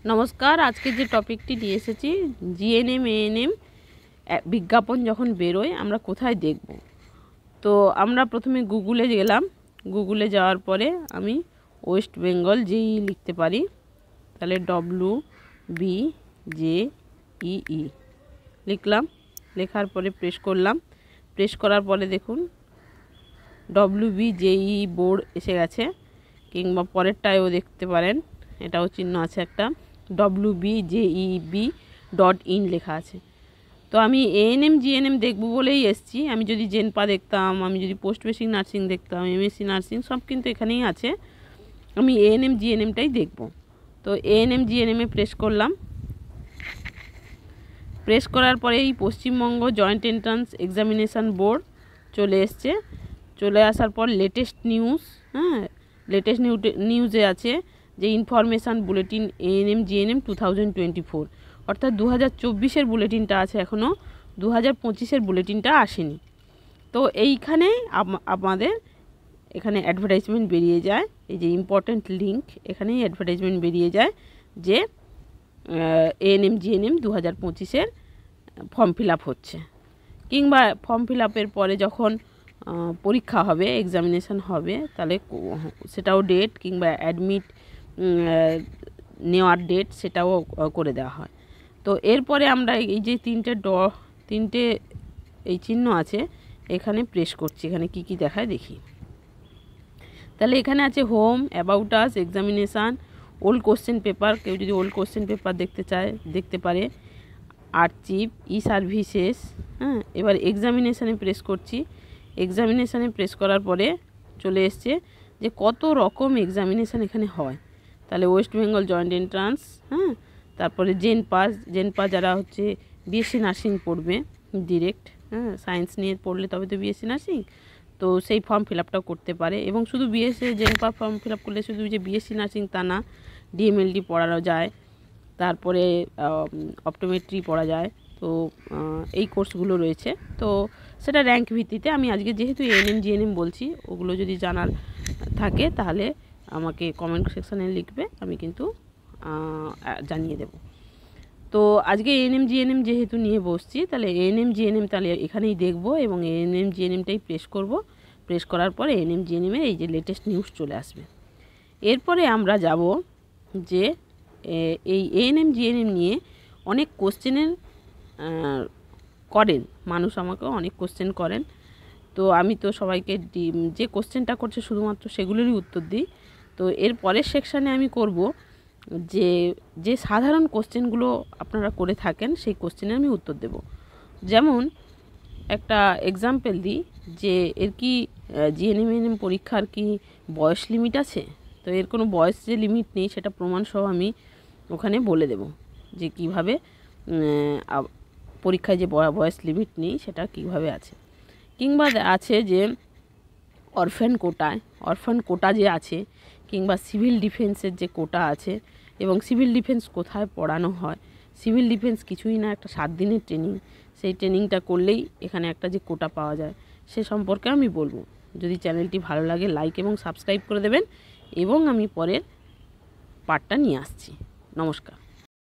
নমস্কার। আজকে যে টপিকটি নিয়ে এসেছি, জিএনএম এএনএম বিজ্ঞাপন যখন বেরোয় আমরা কোথায় দেখব। তো আমরা প্রথমে গুগলে গেলাম। গুগলে যাওয়ার পরে আমি ওয়েস্ট বেঙ্গল জেই লিখতে পারি, তাহলে WBJEE লিখলাম। লেখার পরে প্রেস করলাম। প্রেস করার পরে দেখুন WBJEE বোর্ড এসে গেছে, কিংবা পরেরটায়ও দেখতে পারেন, এটাও চিহ্ন আছে একটা WBJEB.in লেখা আছে। তো আমি এএনএম জিএনএম দেখব বলেই এসছি। আমি যদি জেনপা দেখতাম, আমি যদি পোস্ট বেসিক নার্সিং দেখতাম, এমএসসি নার্সিং, সব কিন্তু এখানেই আছে। আমি এএনএম জিএনএমটাই দেখব। তো এএনএম জিএনএমে প্রেস করলাম। প্রেস করার পরে এই Paschimbanga joint entrance examination board চলে এসছে। চলে আসার পর লেটেস্ট নিউজ, লেটেস্ট নিউজে আছে যে ইনফরমেশান বুলেটিন এএনএম জিএনএম 2024, অর্থাৎ 2024-এর বুলেটিনটা আছে, এখনও 2025-এর বুলেটিনটা আসেনি। তো এইখানে আমাদের এখানে অ্যাডভার্টাইজমেন্ট বেরিয়ে যায়, এই যে ইম্পর্ট্যান্ট লিঙ্ক, এখানেই অ্যাডভার্টাইজমেন্ট বেরিয়ে যায় যে এএনএম জিএনএম 2025-এর ফর্ম ফিল আপ হচ্ছে, কিংবা ফর্ম ফিল আপের পরে যখন পরীক্ষা হবে, এক্সামিনেশান হবে, তাহলে সেটাও ডেট কিংবা অ্যাডমিট নেওয়ার ডেট সেটাও করে দেওয়া হয়। তো এরপরে আমরা এই যে তিনটে এই চিহ্ন আছে, এখানে প্রেস করছি। এখানে কি কি দেখায় দেখি। তাহলে এখানে আছে home, about us, examination, old question paper, কেউ যদি ওল্ড কোশ্চেন পেপার দেখতে চায় দেখতে পারে, আর্চিভ, ই সার্ভিসেস। এবার এক্সামিনেশানে প্রেস করছি। এক্সামিনেশানে প্রেস করার পরে চলে এসছে যে কত রকম এক্সামিনেশান এখানে হয়। তাহলে ওয়েস্ট বেঙ্গল জয়েন্ট এন্ট্রান্স, তারপরে জেনপা যারা হচ্ছে বিএসসি নার্সিং পড়বে ডিরেক্ট, সায়েন্স নিয়ে পড়লে তবে তো বিএসসি নার্সিং, তো সেই ফর্ম ফিল আপটাও করতে পারে। এবং শুধু বিএসসি জেনপা ফর্ম ফিল আপ করলে শুধু যে বিএসসি নার্সিং তা না, ডিএমএলডি পড়ানো যায়, তারপরে অপটোমেট্রি পড়া যায়। তো এই কোর্সগুলো রয়েছে। তো সেটা র্যাঙ্ক ভিত্তিতে, আমি আজকে যেহেতু এএনএম জিএনএম বলছি, ওগুলো যদি জানার থাকে তাহলে আমাকে কমেন্ট সেকশানে লিখবে, আমি কিন্তু জানিয়ে দেব। তো আজকে এএনএম জিএনএম যেহেতু নিয়ে বসছি, তাহলে এএনএম জিএনএম তাহলে এখানেই দেখব এবং এএনএম জিএনএমটাই প্রেস করব। প্রেস করার পরে এএনএম জিএনএমের এই যে লেটেস্ট নিউজ চলে আসবে। এরপরে আমরা যাব যে এই এএনএম জিএনএম নিয়ে অনেক কোশ্চেনের করেন মানুষ, আমাকে অনেক কোশ্চেন করেন। তো আমি তো সবাইকে যে কোশ্চেনটা করছে শুধুমাত্র সেগুলোরই উত্তর দিই। তো এর পরের সেকশানে আমি করব যে সাধারণ কোশ্চেনগুলো আপনারা করে থাকেন, সেই কোশ্চেনের আমি উত্তর দেব। যেমন একটা এক্সাম্পল দিই, যে এর কি জিএনএম পরীক্ষার কি বয়স লিমিট আছে? তো এর কোনো বয়স যে লিমিট নেই, সেটা প্রমাণসহ আমি ওখানে বলে দেব যে কিভাবে পরীক্ষায় যে বয়স লিমিট নেই সেটা কিভাবে আছে। কিংবা আছে যে অরফান কোটা যে আছে, কিংবা সিভিল ডিফেন্সের যে কোটা আছে, এবং সিভিল ডিফেন্স কোথায় পড়ানো হয়। সিভিল ডিফেন্স কিছুই না, একটা 7 দিনের ট্রেনিং। সেই ট্রেনিংটা করলেই এখানে একটা যে কোটা পাওয়া যায়, সে সম্পর্কে আমি বলবো। যদি চ্যানেলটি ভালো লাগে লাইক এবং সাবস্ক্রাইব করে দেবেন, এবং আমি পরের পার্টটা নিয়ে আসছি। নমস্কার।